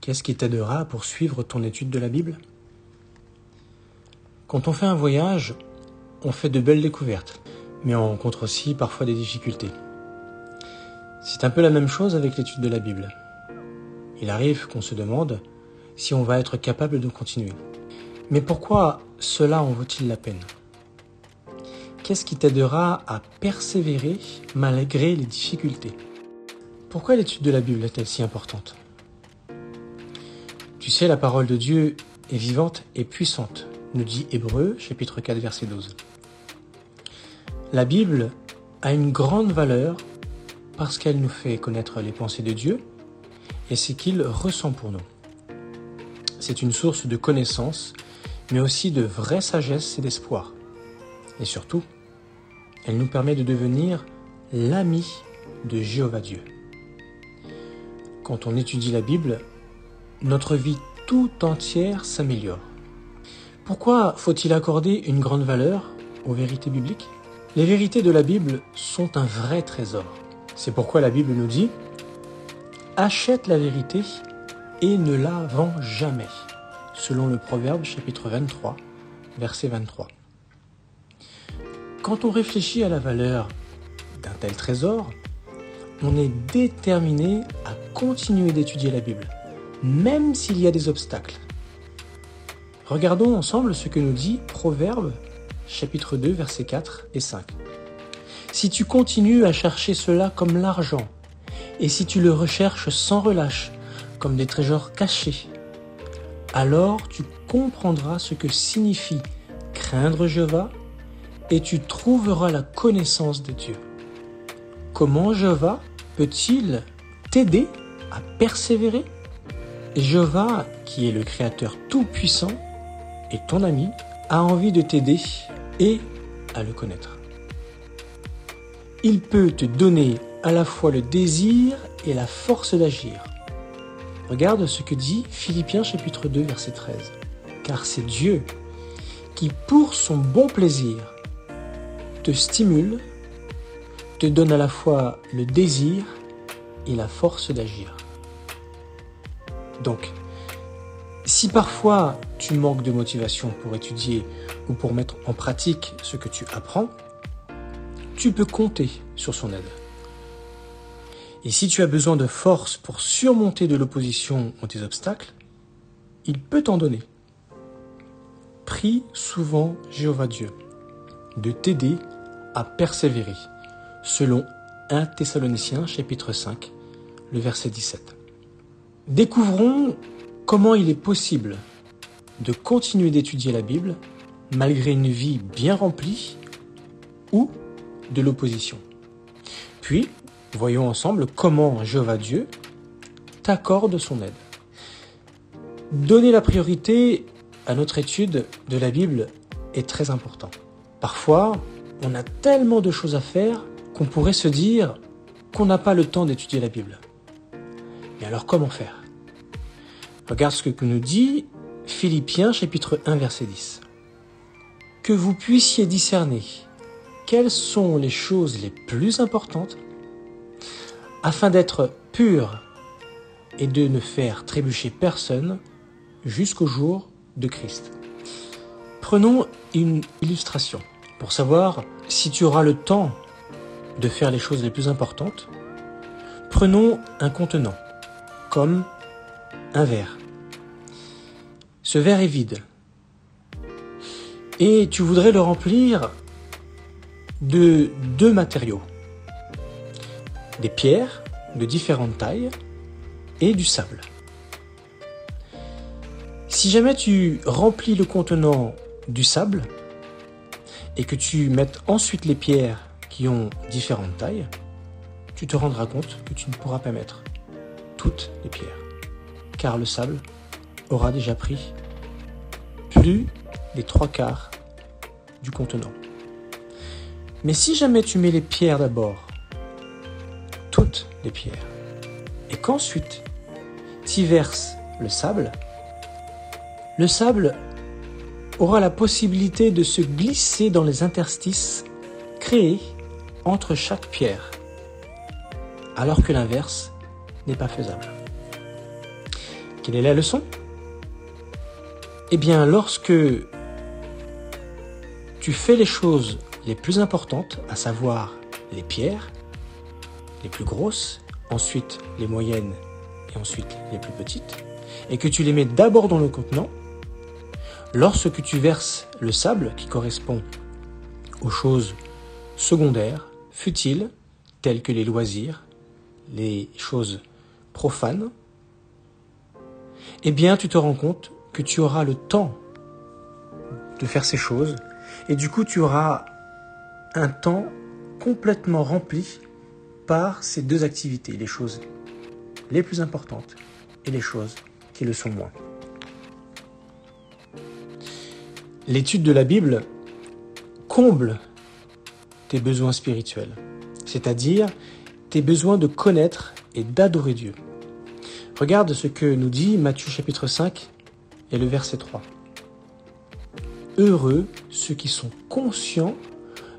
Qu'est-ce qui t'aidera à poursuivre ton étude de la Bible? Quand on fait un voyage, on fait de belles découvertes, mais on rencontre aussi parfois des difficultés. C'est un peu la même chose avec l'étude de la Bible. Il arrive qu'on se demande si on va être capable de continuer. Mais pourquoi cela en vaut-il la peine? Qu'est-ce qui t'aidera à persévérer malgré les difficultés? Pourquoi l'étude de la Bible est-elle si importante? Tu sais, la parole de Dieu est vivante et puissante, nous dit Hébreux, chapitre 4, verset 12. La Bible a une grande valeur parce qu'elle nous fait connaître les pensées de Dieu et ce qu'il ressent pour nous. C'est une source de connaissances, mais aussi de vraie sagesse et d'espoir. Et surtout, elle nous permet de devenir l'ami de Jéhovah Dieu. Quand on étudie la Bible, notre vie tout entière s'améliore. Pourquoi faut-il accorder une grande valeur aux vérités bibliques? Les vérités de la Bible sont un vrai trésor. C'est pourquoi la Bible nous dit « Achète la vérité et ne la vends jamais », selon le Proverbe chapitre 23, verset 23. Quand on réfléchit à la valeur d'un tel trésor, on est déterminé à continuer d'étudier la Bible, même s'il y a des obstacles. Regardons ensemble ce que nous dit Proverbe, chapitre 2, versets 4 et 5. « Si tu continues à chercher cela comme l'argent, et si tu le recherches sans relâche, comme des trésors cachés, alors tu comprendras ce que signifie craindre Jéhovah, et tu trouveras la connaissance de Dieu. Comment Jéhovah peut-il t'aider à persévérer? Jéhovah, qui est le Créateur tout-puissant, et ton ami, a envie de t'aider et à le connaître. Il peut te donner à la fois le désir et la force d'agir. Regarde ce que dit Philippiens chapitre 2 verset 13. Car c'est Dieu qui, pour son bon plaisir, te stimule, te donne à la fois le désir et la force d'agir. Donc, si parfois tu manques de motivation pour étudier ou pour mettre en pratique ce que tu apprends, tu peux compter sur son aide. Et si tu as besoin de force pour surmonter de l'opposition ou des obstacles, il peut t'en donner. Prie souvent Jéhovah Dieu de t'aider à persévérer, selon 1 Thessaloniciens chapitre 5, le verset 17. Découvrons comment il est possible de continuer d'étudier la Bible malgré une vie bien remplie ou de l'opposition. Puis, voyons ensemble comment Jéhovah Dieu t'accorde son aide. Donner la priorité à notre étude de la Bible est très important. Parfois, on a tellement de choses à faire qu'on pourrait se dire qu'on n'a pas le temps d'étudier la Bible. Mais alors comment faire? Regarde ce que nous dit Philippiens chapitre 1 verset 10. Que vous puissiez discerner quelles sont les choses les plus importantes afin d'être pur et de ne faire trébucher personne jusqu'au jour de Christ. Prenons une illustration pour savoir si tu auras le temps de faire les choses les plus importantes. Prenons un contenant, comme un verre. Ce verre est vide. Et tu voudrais le remplir de 2 matériaux. Des pierres de différentes tailles et du sable. Si jamais tu remplis le contenant du sable et que tu mettes ensuite les pierres qui ont différentes tailles, tu te rendras compte que tu ne pourras pas mettre toutes les pierres, car le sable aura déjà pris plus des 3/4 du contenant. Mais si jamais tu mets les pierres d'abord, toutes les pierres, et qu'ensuite tu y verses le sable aura la possibilité de se glisser dans les interstices créés entre chaque pierre, alors que l'inverse n'est pas faisable. Quelle est la leçon? Eh bien, lorsque tu fais les choses les plus importantes, à savoir les pierres, les plus grosses, ensuite les moyennes et ensuite les plus petites, et que tu les mets d'abord dans le contenant, lorsque tu verses le sable qui correspond aux choses secondaires, futiles, telles que les loisirs, les choses profanes, eh bien tu te rends compte que tu auras le temps de faire ces choses et du coup tu auras un temps complètement rempli par ces deux activités, les choses les plus importantes et les choses qui le sont moins. L'étude de la Bible comble tes besoins spirituels, c'est-à-dire tes besoins de connaître et d'adorer Dieu. Regarde ce que nous dit Matthieu chapitre 5 et le verset 3. Heureux ceux qui sont conscients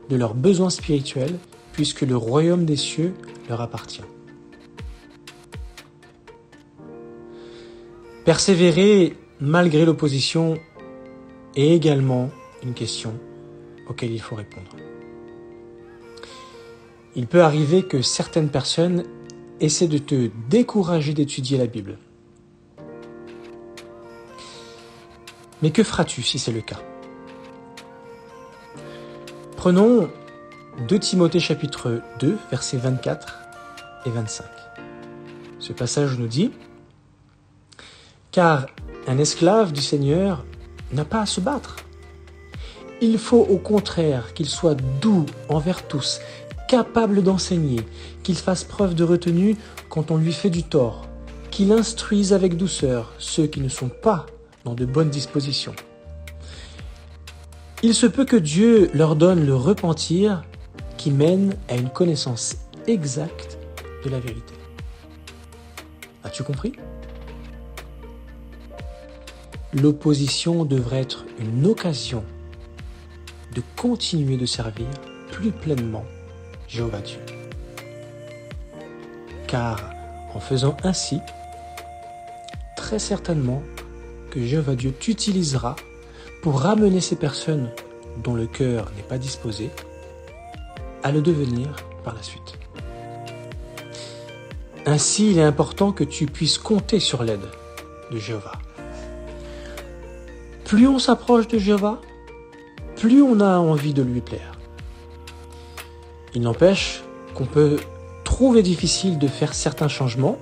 de leurs besoins spirituels, puisque le royaume des cieux leur appartient. Persévérer malgré l'opposition est également une question auquel il faut répondre. Il peut arriver que certaines personnes essaient de te décourager d'étudier la Bible. Mais que feras-tu si c'est le cas? Prenons 2 Timothée chapitre 2, versets 24 et 25. Ce passage nous dit « Car un esclave du Seigneur n'a pas à se battre. Il faut au contraire qu'il soit doux envers tous, capable d'enseigner, qu'il fasse preuve de retenue quand on lui fait du tort, qu'il instruise avec douceur ceux qui ne sont pas dans de bonnes dispositions. Il se peut que Dieu leur donne le repentir qui mène à une connaissance exacte de la vérité. » As-tu compris? L'opposition devrait être une occasion de continuer de servir plus pleinement Jéhovah Dieu. Car en faisant ainsi, très certainement que Jéhovah Dieu t'utilisera pour ramener ces personnes dont le cœur n'est pas disposé à le devenir par la suite. Ainsi, il est important que tu puisses compter sur l'aide de Jéhovah. Plus on s'approche de Jéhovah, plus on a envie de lui plaire. Il n'empêche qu'on peut trouver difficile de faire certains changements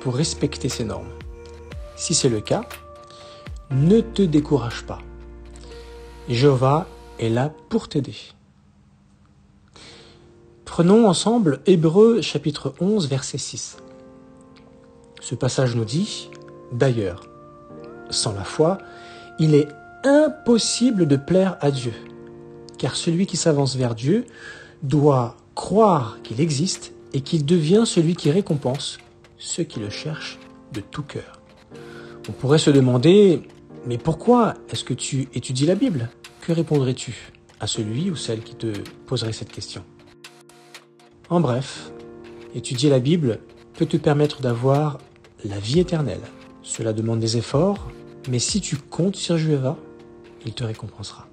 pour respecter ces normes. Si c'est le cas, ne te décourage pas. Jéhovah est là pour t'aider. Prenons ensemble Hébreux chapitre 11, verset 6. Ce passage nous dit « D'ailleurs, sans la foi, il est impossible de plaire à Dieu, car celui qui s'avance vers Dieu doit croire qu'il existe et qu'il devient celui qui récompense ceux qui le cherchent de tout cœur. » On pourrait se demander, mais pourquoi est-ce que tu étudies la Bible? Que répondrais-tu à celui ou celle qui te poserait cette question? En bref, étudier la Bible peut te permettre d'avoir la vie éternelle. Cela demande des efforts, mais si tu comptes sur Jéhovah, il te récompensera.